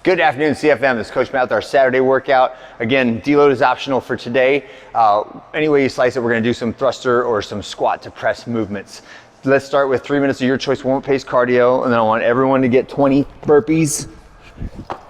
Good afternoon, CFM. This is Coach Matt with our Saturday workout. Again, deload is optional for today. Any way you slice it, we're gonna do some thruster or some squat to press movements. Let's start with 3 minutes of your choice warm-up pace cardio, and then I want everyone to get 20 burpees,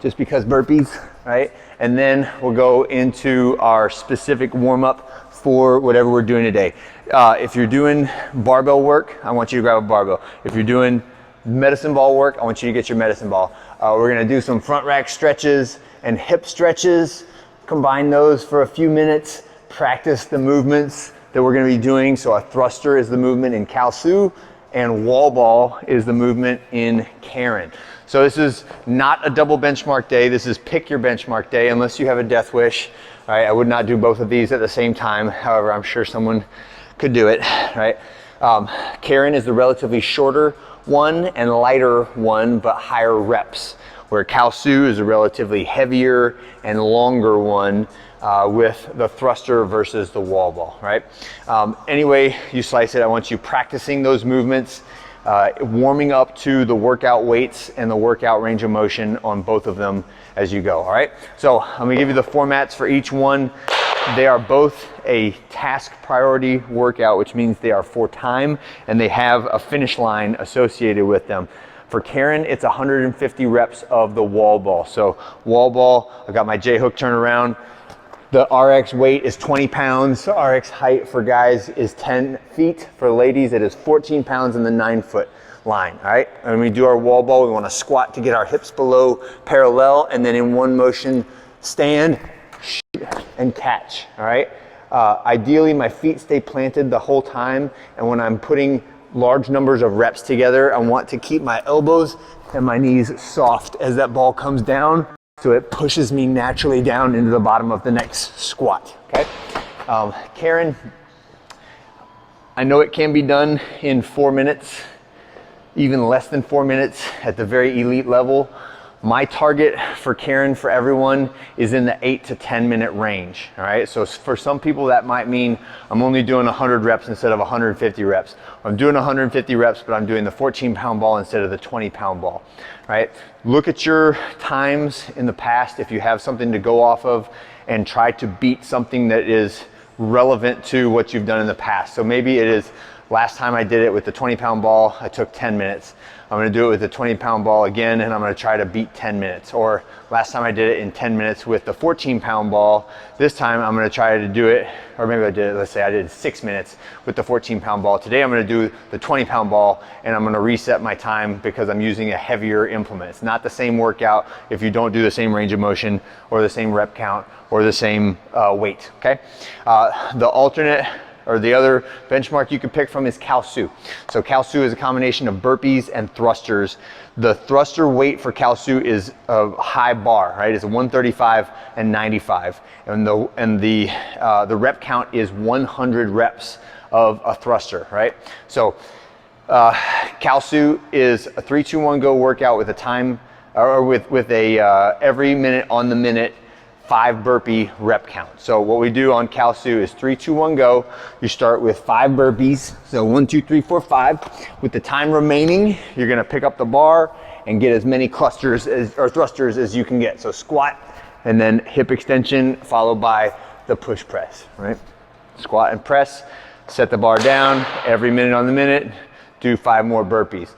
just because burpees, right? And then we'll go into our specific warm-up for whatever we're doing today. If you're doing barbell work, I want you to grab a barbell. If you're doing medicine ball work, I want you to get your medicine ball. We're gonna do some front rack stretches and hip stretches. Combine those for a few minutes. Practice the movements that we're gonna be doing. So a thruster is the movement in Kalsu, and wall ball is the movement in Karen. So this is not a double benchmark day. This is pick your benchmark day, unless you have a death wish. All right, I would not do both of these at the same time. However, I'm sure someone could do it, right? Karen is the relatively shorter one and lighter one, but higher reps, where Kalsu is a relatively heavier and longer one with the thruster versus the wall ball, right? Anyway you slice it, I want you practicing those movements, warming up to the workout weights and the workout range of motion on both of them as you go, all right? So I'm gonna give you the formats for each one. They are both a task priority workout, which means they are for time and they have a finish line associated with them. For Karen, it's 150 reps of the wall ball. So wall ball, I've got my J-hook turn around. The RX weight is 20 pounds. RX height for guys is 10 feet. For ladies, it is 14 pounds in the 9-foot line, all right? And when we do our wall ball, we wanna squat to get our hips below parallel, and then in one motion, stand, and catch, all right? Ideally, my feet stay planted the whole time, and when I'm putting large numbers of reps together, I want to keep my elbows and my knees soft as that ball comes down, so it pushes me naturally down into the bottom of the next squat, okay? Karen, I know it can be done in 4 minutes, even less than 4 minutes at the very elite level. My target for Karen for everyone is in the 8 to 10 minute range, all right? So for some people that might mean I'm only doing 100 reps instead of 150 reps. I'm doing 150 reps, but I'm doing the 14-pound ball instead of the 20-pound ball, right? Look at your times in the past if you have something to go off of, and try to beat something that is relevant to what you've done in the past. So maybe it is, last time I did it with the 20-pound ball, I took 10 minutes. I'm gonna do it with the 20-pound ball again, and I'm gonna try to beat 10 minutes. Or last time I did it in 10 minutes with the 14-pound ball. This time I'm gonna try to do it, or maybe I did, let's say I did 6 minutes with the 14-pound ball. Today I'm gonna do the 20-pound ball, and I'm gonna reset my time because I'm using a heavier implement. It's not the same workout if you don't do the same range of motion or the same rep count or the same weight, okay? The alternate, or the other benchmark you could pick from, is Kalsu. So Kalsu is a combination of burpees and thrusters. The thruster weight for Kalsu is a high bar, right? It's a 135 and 95. And the rep count is 100 reps of a thruster, right? So Kalsu is a 3-2-1-go workout with a time, or with a every minute on the minute 5 burpee rep count. So what we do on Kalsu is 3-2-1-go. You start with 5 burpees. So 1, 2, 3, 4, 5. With the time remaining, you're gonna pick up the bar and get as many clusters or thrusters as you can get. So squat and then hip extension followed by the push press, right? Squat and press, set the bar down, every minute on the minute, do 5 more burpees.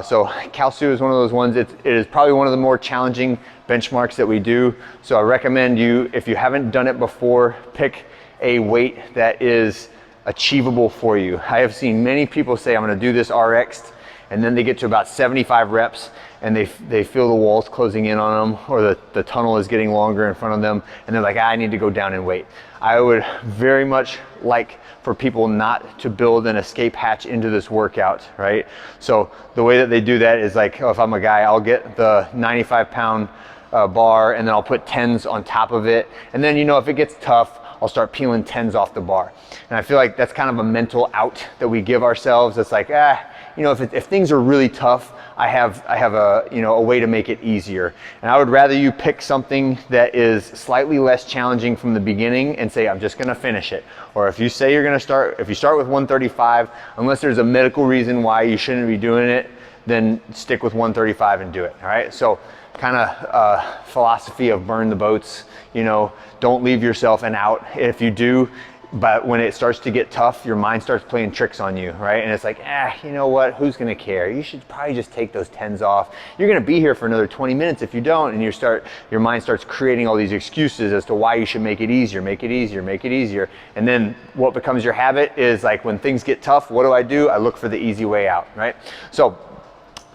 So Kalsu is one of those ones, it is probably one of the more challenging benchmarks that we do. So I recommend you, if you haven't done it before, pick a weight that is achievable for you. I have seen many people say, I'm gonna do this RX, and then they get to about 75 reps and they feel the walls closing in on them, or the tunnel is getting longer in front of them, and they're like, I need to go down in weight. I would very much like for people not to build an escape hatch into this workout, right? So the way that they do that is like, if I'm a guy, I'll get the 95-pound bar, and then I'll put 10s on top of it. And then, you know, if it gets tough, I'll start peeling 10s off the bar. And I feel like that's kind of a mental out that we give ourselves. It's like, you know, if things are really tough, I have a way to make it easier. And I would rather you pick something that is slightly less challenging from the beginning and say, I'm just gonna finish it. Or if you say you're gonna start, if you start with 135, unless there's a medical reason why you shouldn't be doing it, then stick with 135 and do it, all right? So kind of philosophy of burn the boats. You know, don't leave yourself an out. If you do, but when it starts to get tough, your mind starts playing tricks on you, right? And it's like, you know what, who's gonna care? You should probably just take those 10s off. You're gonna be here for another 20 minutes if you don't, and your mind starts creating all these excuses as to why you should make it easier, make it easier, make it easier. And then what becomes your habit is like, when things get tough, what do? I look for the easy way out, right? So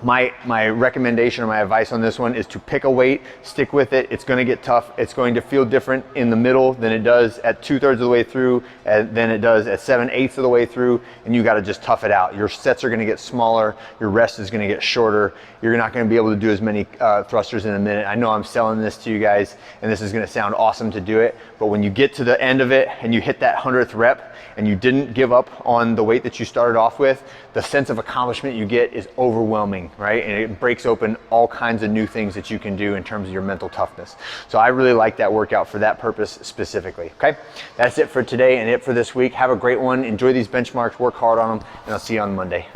my recommendation or my advice on this one is to pick a weight, stick with it. It's gonna get tough. It's going to feel different in the middle than it does at 2/3 of the way through, and than it does at 7/8 of the way through, and you gotta just tough it out. Your sets are gonna get smaller, your rest is gonna get shorter, you're not gonna be able to do as many thrusters in a minute. I know I'm selling this to you guys, and this is gonna sound awesome to do it, but when you get to the end of it and you hit that 100th rep, and you didn't give up on the weight that you started off with, the sense of accomplishment you get is overwhelming, right? And it breaks open all kinds of new things that you can do in terms of your mental toughness. So I really like that workout for that purpose specifically, okay? That's it for today and it for this week. Have a great one. Enjoy these benchmarks, work hard on them, and I'll see you on Monday.